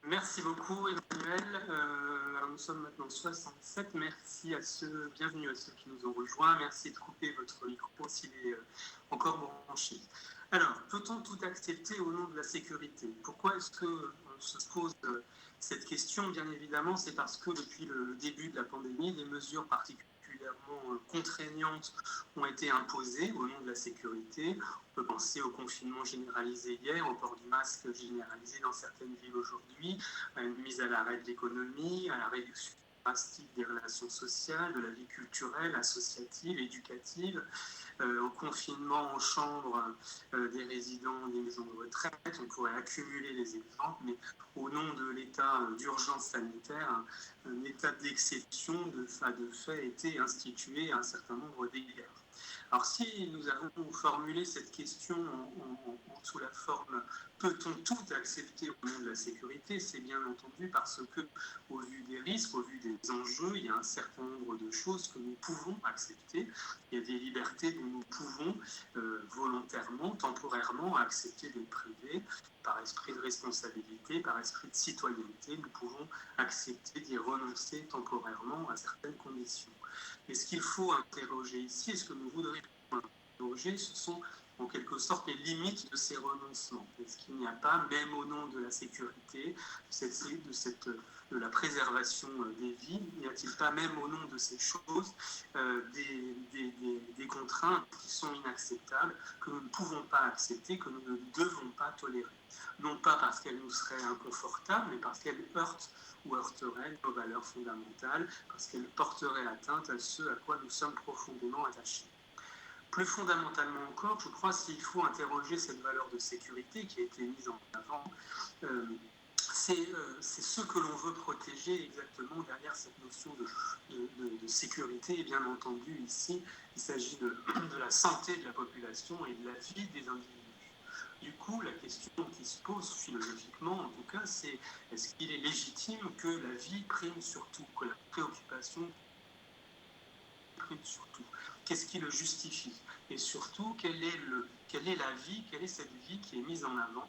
Merci beaucoup, Emmanuel. Alors nous sommes maintenant 67. Merci à ceux, bienvenue à ceux qui nous ont rejoints. Merci de couper votre micro s'il est encore branché. Alors, peut-on tout accepter au nom de la sécurité? Pourquoi est-ce qu'on se pose cette question? Bien évidemment, c'est parce que depuis le début de la pandémie, des mesures particulièrement contraignantes ont été imposées au nom de la sécurité. On peut penser au confinement généralisé hier, au port du masque généralisé dans certaines villes aujourd'hui, à une mise à l'arrêt de l'économie, à la réduction drastique des relations sociales, de la vie culturelle, associative, éducative, au confinement en chambre des résidents des maisons de retraite. On pourrait accumuler les exemples, mais au nom de l'état d'urgence sanitaire, un état d'exception de fait a été institué à un certain nombre d'égards. Alors si nous avons formulé cette question sous la forme « peut-on tout accepter au nom de la sécurité ?» c'est bien entendu parce que, au vu des risques, au vu des enjeux, il y a un certain nombre de choses que nous pouvons accepter. Il y a des libertés dont nous pouvons volontairement, temporairement accepter d'être privés. Par esprit de responsabilité, par esprit de citoyenneté, nous pouvons accepter d'y renoncer temporairement à certaines conditions. Et ce qu'il faut interroger ici, et ce que nous voudrions interroger, ce sont en quelque sorte les limites de ces renoncements. Est-ce qu'il n'y a pas, même au nom de la sécurité, de la préservation des vies, n'y a-t-il pas, même au nom de ces choses, des contraintes qui sont inacceptables, que nous ne pouvons pas accepter, que nous ne devons pas tolérer? Non pas parce qu'elles nous seraient inconfortables, mais parce qu'elles heurtent ou heurterait nos valeurs fondamentales, parce qu'elle porterait atteinte à ce à quoi nous sommes profondément attachés. Plus fondamentalement encore, je crois qu'il faut interroger cette valeur de sécurité qui a été mise en avant. C'est ce que l'on veut protéger exactement derrière cette notion de sécurité. Et bien entendu, ici, il s'agit de la santé de la population et de la vie des individus. Du coup, la question qui se pose philosophiquement, en tout cas, c'est est-ce qu'il est légitime que la vie prime sur tout, que la préoccupation prime sur tout? Qu'est-ce qui le justifie? Et surtout, quelle est la vie, quelle est cette vie qui est mise en avant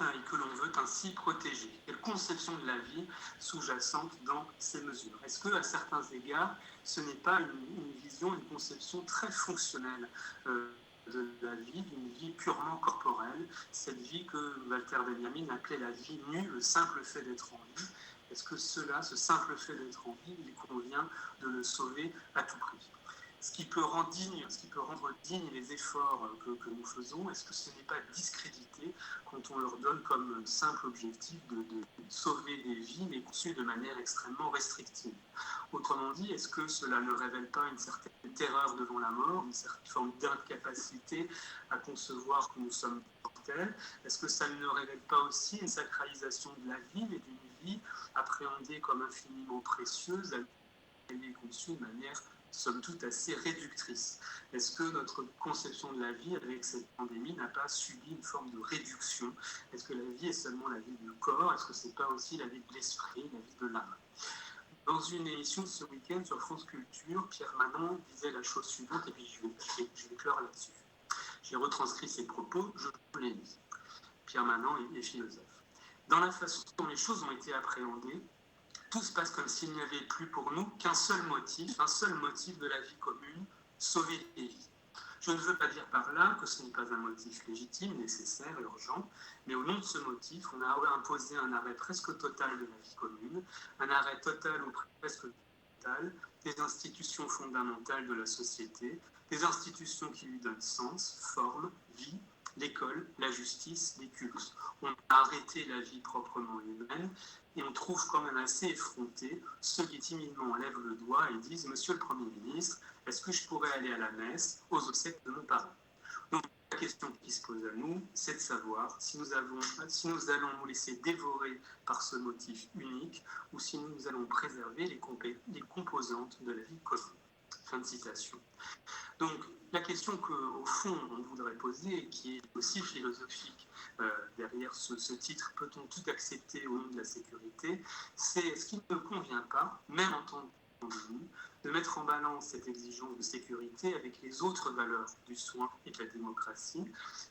et que l'on veut ainsi protéger? Quelle conception de la vie sous-jacente dans ces mesures? Est-ce qu'à certains égards, ce n'est pas une vision, une conception très fonctionnelle de la vie, d'une vie purement corporelle, cette vie que Walter Benjamin appelait la vie nue, le simple fait d'être en vie? Est-ce que cela, ce simple fait d'être en vie, il convient de le sauver à tout prix? Ce qui peut rendre digne les efforts que nous faisons, est-ce que ce n'est pas discrédité quand on leur donne comme simple objectif de sauver des vies, mais conçues de manière extrêmement restrictive? Autrement dit, est-ce que cela ne révèle pas une certaine terreur devant la mort, une certaine forme d'incapacité à concevoir que nous sommes mortels? Est-ce que ça ne révèle pas aussi une sacralisation de la vie, mais d'une vie appréhendée comme infiniment précieuse, elle est conçue de manière somme toute assez réductrice? Est-ce que notre conception de la vie avec cette pandémie n'a pas subi une forme de réduction? Est-ce que la vie est seulement la vie du corps? Est-ce que ce n'est pas aussi la vie de l'esprit, la vie de l'âme? Dans une émission ce week-end sur France Culture, Pierre Manon disait la chose suivante, et puis je vais clore là-dessus. J'ai retranscrit ses propos, je vous les lis. Pierre Manon est philosophe. Dans la façon dont les choses ont été appréhendées, tout se passe comme s'il n'y avait plus pour nous qu'un seul motif, un seul motif de la vie commune, sauver des vies. Je ne veux pas dire par là que ce n'est pas un motif légitime, nécessaire, urgent, mais au nom de ce motif, on a imposé un arrêt presque total de la vie commune, un arrêt total ou presque total des institutions fondamentales de la société, des institutions qui lui donnent sens, forme, vie, l'école, la justice, les cultes. On a arrêté la vie proprement humaine et on trouve quand même assez effronté ceux qui timidement lèvent le doigt et disent « Monsieur le Premier ministre, est-ce que je pourrais aller à la messe aux obsèques de mon parent ?» Donc la question qui se pose à nous, c'est de savoir si nous allons nous laisser dévorer par ce motif unique ou si nous allons préserver les composantes de la vie commune. Fin de citation. Donc, la question qu'au fond, on voudrait poser, et qui est aussi philosophique derrière ce titre « Peut-on tout accepter au nom de la sécurité ?» c'est est-ce qu'il ne convient pas, même en tant que pandémie, de mettre en balance cette exigence de sécurité avec les autres valeurs du soin et de la démocratie.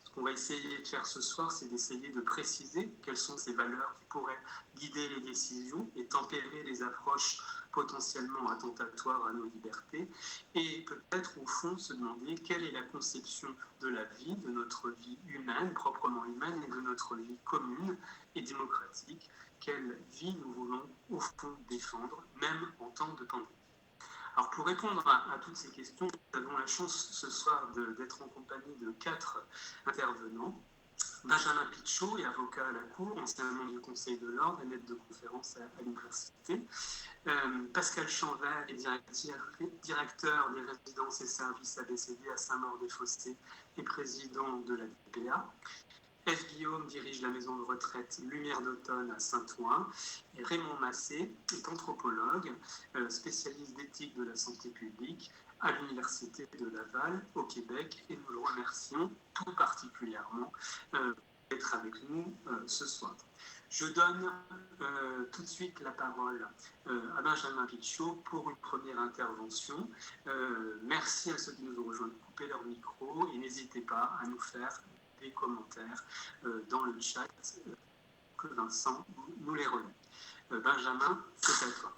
Ce qu'on va essayer de faire ce soir, c'est d'essayer de préciser quelles sont ces valeurs qui pourraient guider les décisions et tempérer les approches potentiellement attentatoires à nos libertés, et peut-être au fond se demander quelle est la conception de la vie, de notre vie humaine, proprement humaine, et de notre vie commune et démocratique. Quelle vie nous voulons au fond défendre, même en temps de pandémie. Alors pour répondre à toutes ces questions, nous avons la chance ce soir d'être en compagnie de 4 intervenants. Benjamin Pichot est avocat à la Cour, ancien membre du Conseil de l'Ordre et maître de conférence à l'université. Pascal Chanvel est directeur des résidences et services ABCD à Saint-Maur-des-Fossés et président de la DPA. F. Guillaume dirige la maison de retraite Lumière d'automne à Saint-Ouen. Et Raymond Massé est anthropologue, spécialiste d'éthique de la santé publique à l'Université de Laval au Québec. Et nous le remercions tout particulièrement d'être avec nous ce soir. Je donne tout de suite la parole à Benjamin Pichot pour une première intervention. Merci à ceux qui nous ont rejoints de couper leur micro et n'hésitez pas à nous faire des commentaires dans le chat que Vincent nous les remet. Benjamin, c'est à toi.